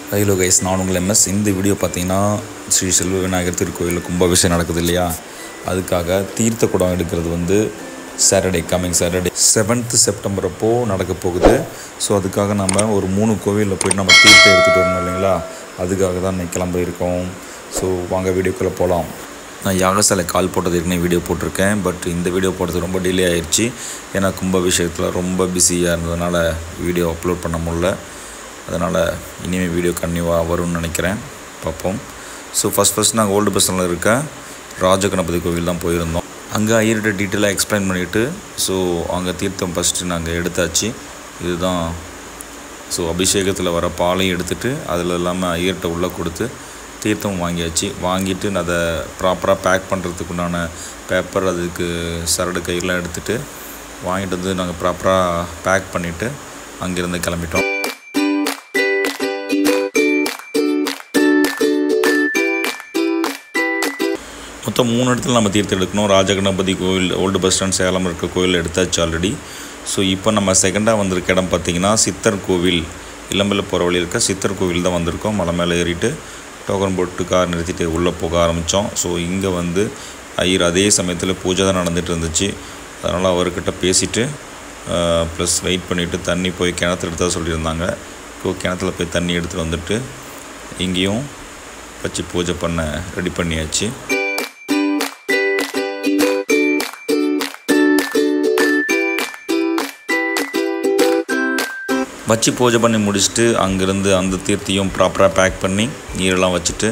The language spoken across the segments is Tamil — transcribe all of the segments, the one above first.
ஹலோ கைஸ், நான் உங்கள் எம்எஸ். இந்த வீடியோ பார்த்தீங்கன்னா ஸ்ரீ செல்வ விநாயகர் திருக்கோயிலில் கும்பாபிஷேகம் நடக்குது இல்லையா, அதுக்காக தீர்த்த குடம் எடுக்கிறது Saturday, coming Saturday 7th September அப்போது நடக்க போகுது. ஸோ அதுக்காக நம்ம ஒரு 3 கோவிலில் போய்ட்டு நம்ம தீர்த்தம் எடுத்துகிட்டு வரணும் இல்லைங்களா, அதுக்காக தான் இன்றைக்கி கிளம்பியிருக்கோம். ஸோ வாங்க வீடியோக்குள்ளே போகலாம். நான் யாகசாலை கால் போட்டது ஏற்கனவே வீடியோ போட்டிருக்கேன். பட் இந்த வீடியோ போடுறது ரொம்ப டிலே ஆயிடுச்சு. ஏன்னா கும்பாபிஷேகத்தில் ரொம்ப பிஸியாக இருந்ததுனால வீடியோ அப்லோட் பண்ண முடியல. அதனால் இனிமேல் வீடியோ கன்டினியூவாக வரும்னு நினைக்கிறேன், பார்ப்போம். ஸோ ஃபஸ்ட் நாங்கள் ஓல்டு பஸ்ஸில் இருக்க ராஜகணபதி கோவில் தான் போயிருந்தோம். அங்கே ஐயர்கிட்ட டீட்டெயிலாக எக்ஸ்பிளைன் பண்ணிவிட்டு ஸோ அங்கே தீர்த்தம் ஃபஸ்ட்டு நாங்கள் எடுத்தாச்சு. இதுதான் ஸோ அபிஷேகத்தில் வர பாலையும் எடுத்துகிட்டு அதில் இல்லாமல் ஐயர்கிட்ட உள்ளே கொடுத்து தீர்த்தம் வாங்கிட்டு அதை ப்ராப்பராக பேக் பண்ணுறதுக்குண்டான பேப்பர், அதுக்கு சரடு கையெல்லாம் எடுத்துகிட்டு வாங்கிட்டு வந்து நாங்கள் ப்ராப்பராக பேக் பண்ணிவிட்டு அங்கேருந்து கிளம்பிட்டோம். மொத்தம் 3 இடத்துல நம்ம தீர்த்தம் எடுக்கணும். ராஜகணபதி கோவில், ஓல்டு பஸ் ஸ்டாண்ட் சேலம் இருக்க கோவில் எடுத்தாச்சு ஆல்ரெடி. ஸோ இப்போ நம்ம செகண்டாக வந்திருக்க இடம் பார்த்திங்கன்னா சித்தர் கோவில், இளம்பிள்ளை போகிற வழி இருக்க சித்தர் கோவில் தான் வந்திருக்கோம். மலை மேலே ஏறிட்டு டோக்கன் போட்டு கார் நிறுத்திட்டு உள்ளே போக ஆரம்பித்தோம். ஸோ இங்கே ஐயர் அதே சமயத்தில் பூஜை தான் நடந்துகிட்டு இருந்துச்சு. அதனால் அவர்கிட்ட பேசிவிட்டு ப்ளஸ் வெயிட் பண்ணிவிட்டு தண்ணி போய் கிணத்துல எடுத்தா சொல்லியிருந்தாங்க. கிணத்துல போய் தண்ணி எடுத்துகிட்டு வந்துட்டு இங்கேயும் வச்சு பூஜை பண்ண ரெடி பண்ணியாச்சு. வச்சு பூஜை பண்ணி முடிச்சுட்டு அங்கேருந்து அந்த தீர்த்தியும் ப்ராப்பராக பேக் பண்ணி நீரெல்லாம் வச்சுட்டு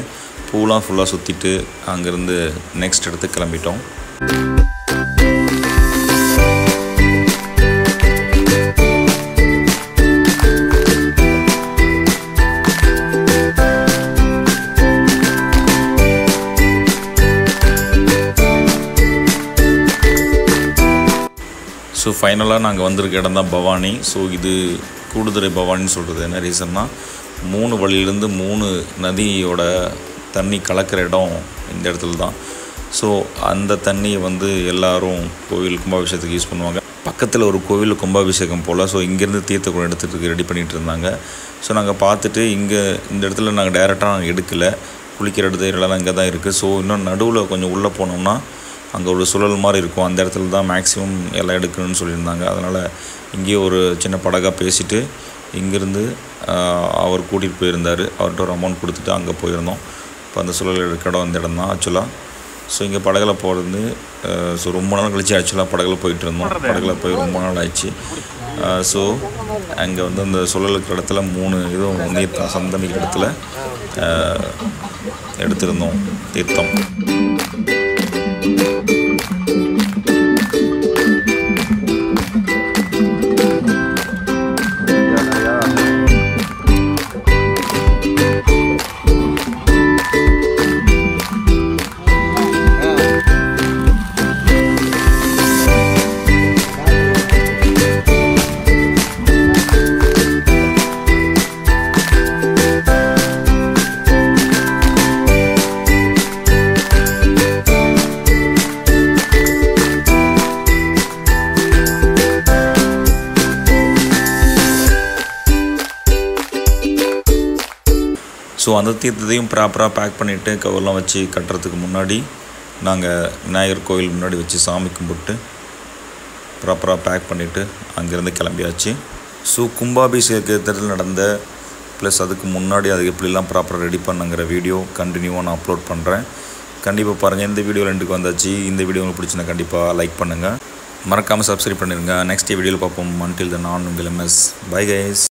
பூலாம் ஃபுல்லாக சுற்றிட்டு அங்கேருந்து நெக்ஸ்ட் இடத்துக்கு கிளம்பிட்டோம். ஸோ ஃபைனலாக நாங்கள் வந்திருக்க இடம் தான் பவானி. ஸோ இது கூடுதுறை பவானின்னு சொல்கிறது என்ன ரீசன்னா, 3 வழியிலேருந்து 3 நதியோட தண்ணி கலக்கிற இடம் இந்த இடத்துல தான். ஸோ அந்த தண்ணியை எல்லோரும் கோவில் கும்பாபிஷேகத்துக்கு யூஸ் பண்ணுவாங்க. பக்கத்தில் ஒரு கோவில் கும்பாபிஷேகம் போல். ஸோ இங்கேருந்து தீர்த்த குடம் எடுத்துகிட்டு ரெடி பண்ணிகிட்டு இருந்தாங்க. ஸோ நாங்கள் பார்த்துட்டு இந்த இடத்துல நாங்கள் டைரெக்டாக எடுக்கலை, குளிக்கிற இடத்துல எல்லாம் இங்கே தான் இருக்குது. ஸோ இன்னும் நடுவில் கொஞ்சம் உள்ளே போனோம்னா அங்கே ஒரு சுழல் மாதிரி இருக்கும், அந்த இடத்துல தான் மேக்ஸிமம் எல்லாம் எடுக்கணும்னு சொல்லியிருந்தாங்க. அதனால் இங்கேயே ஒரு சின்ன படகாக பேசிவிட்டு இங்கேருந்து அவர் கூட்டிகிட்டு போயிருந்தார். அவர்கிட்ட ஒரு அமௌண்ட் கொடுத்துட்டு அங்கே போயிருந்தோம். இப்போ அந்த சுழல் எடுக்க இடம் இந்த இடம் தான் ஆக்சுவலாக. ஸோ இங்கே படகில் போகிறது ஸோ ரொம்ப நாள் கழிச்சு ஆக்சுவலாக படகில் போயிட்டு இருந்தோம். படகில் போய் ரொம்ப நாள் ஆயிடுச்சு. ஸோ அங்கே அந்த சுழல் இருக்கிற இடத்துல 3 இதுவும் நீர் சந்தமிக்கிற இடத்துல எடுத்திருந்தோம் தீர்த்தம். ஸோ அந்த தீர்த்தத்தையும் ப்ராப்பராக பேக் பண்ணிவிட்டு கவர்லாம் வச்சு கட்டுறதுக்கு முன்னாடி நாங்கள் விநாயகர் கோவில் முன்னாடி வச்சு சாமி கும்பிட்டு ப்ராப்பராக பேக் பண்ணிவிட்டு அங்கேருந்து கிளம்பியாச்சு. ஸோ கும்பாபிஷேகத்தில் நடந்த ப்ளஸ் அதுக்கு முன்னாடி அது எப்படிலாம் ப்ராப்பராக ரெடி பண்ணுங்கிற வீடியோ கண்டினியூவாக நான் அப்லோட் பண்ணுறேன். கண்டிப்பாக பாருங்கள். இந்த வீடியோ 2க்கு வந்தாச்சு. இந்த வீடியோ உங்களுக்கு பிடிச்சினா கண்டிப்பாக லைக் பண்ணுங்கள், மறக்காமல் சப்ஸ்கிரைப் பண்ணிடுங்க. நெக்ஸ்ட் வீடியோவில் பார்ப்போம். அன்டில் தென் நான் உங்கள் எம்எஸ். Bye guys.